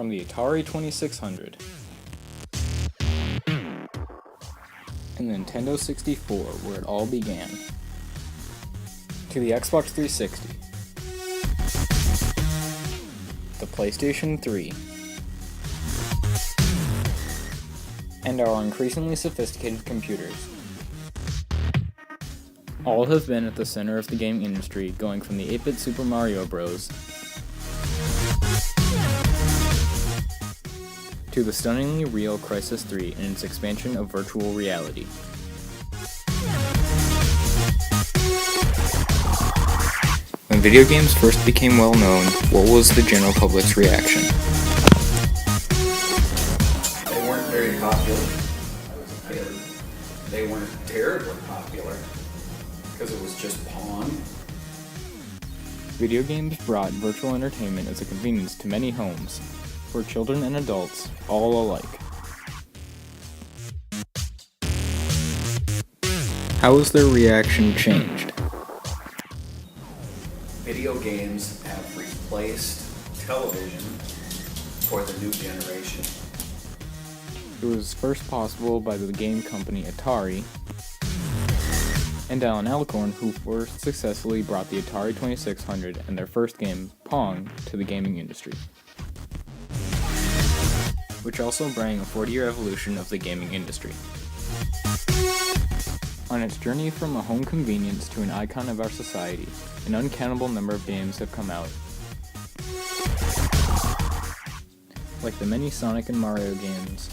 From the Atari 2600 and the Nintendo 64, where it all began, to the Xbox 360, the PlayStation 3, and our increasingly sophisticated computers. All have been at the center of the gaming industry, going from the 8-bit Super Mario Bros. To the stunningly real Crysis 3 and its expansion of virtual reality. When video games first became well known, what was the general public's reaction? They weren't very popular. They weren't terribly popular because it was just Pong. Video games brought virtual entertainment as a convenience to many homes, for children and adults, all alike. How has their reaction changed? Video games have replaced television for the new generation. It was first possible by the game company Atari and Alan Alcorn, who first successfully brought the Atari 2600 and their first game, Pong, to the gaming industry, which also brought a 40-year evolution of the gaming industry. On its journey from a home convenience to an icon of our society, an uncountable number of games have come out. Like the many Sonic and Mario games,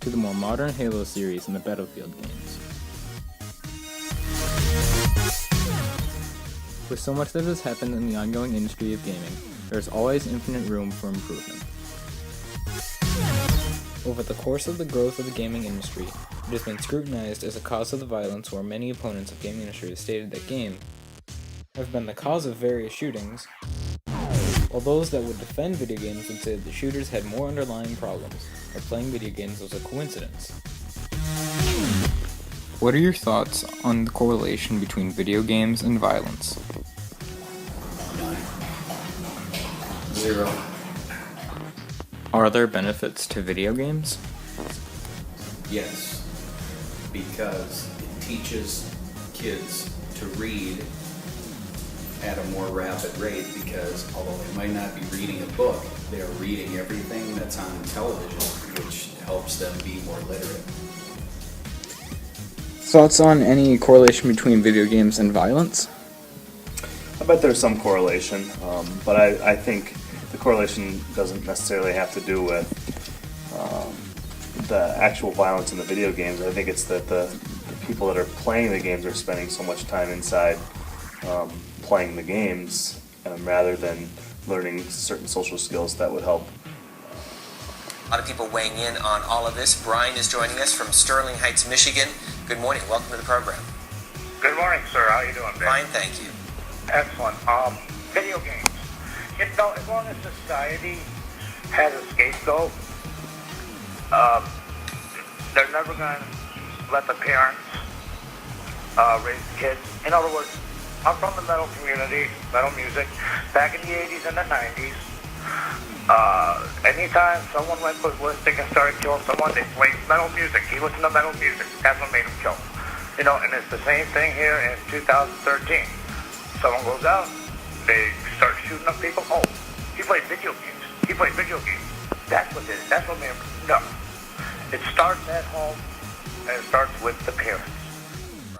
to the more modern Halo series and the Battlefield games. With so much that has happened in the ongoing industry of gaming, there is always infinite room for improvement. Over the course of the growth of the gaming industry, it has been scrutinized as a cause of the violence, where many opponents of gaming industry have stated that games have been the cause of various shootings, while those that would defend video games would say that the shooters had more underlying problems, or playing video games was a coincidence. What are your thoughts on the correlation between video games and violence? None. Zero. Are there benefits to video games? Yes, because it teaches kids to read at a more rapid rate, because although they might not be reading a book, they are reading everything that's on television, which helps them be more literate. Thoughts on any correlation between video games and violence? I bet there's some correlation, but I think the correlation doesn't necessarily have to do with the actual violence in the video games. I think it's that the people that are playing the games are spending so much time inside playing the games rather than learning certain social skills that would help. A lot of people weighing in on all of this. Brian is joining us from Sterling Heights, Michigan. Good morning. Welcome to the program. Good morning, sir. How are you doing, Ben? Fine, thank you. Excellent. Video games. You know, as long as society has a scapegoat, they're never going to let the parents raise the kids. In other words, I'm from the metal community, metal music, back in the 80s and the 90s. Anytime someone went ballistic and started killing someone, they played metal music. He listened to metal music. That's what made him kill. You know, and it's the same thing here in 2013. Someone goes out, they start shooting up people. Oh, he played video games. He played video games. That's what it is. That's what made him. No. It starts at home, and it starts with the parents.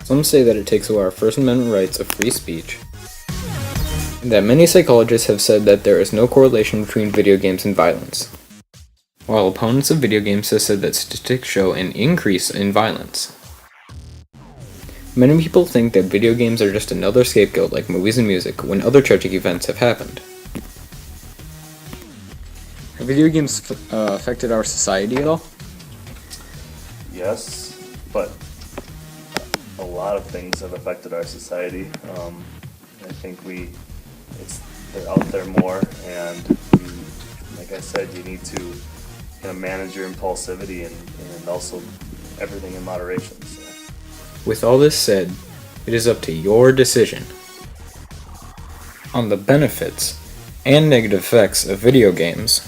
Some say that it takes away our First Amendment rights of free speech, and that many psychologists have said that there is no correlation between video games and violence, while opponents of video games have said that statistics show an increase in violence. Many people think that video games are just another scapegoat like movies and music when other tragic events have happened. Have video games affected our society at all? Yes, but a lot of things have affected our society. I think they're out there more, and like I said, you need to manage your impulsivity and also everything in moderation. So. With all this said, it is up to your decision on the benefits and negative effects of video games.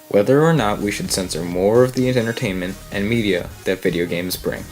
Whether or not we should censor more of the entertainment and media that video games bring.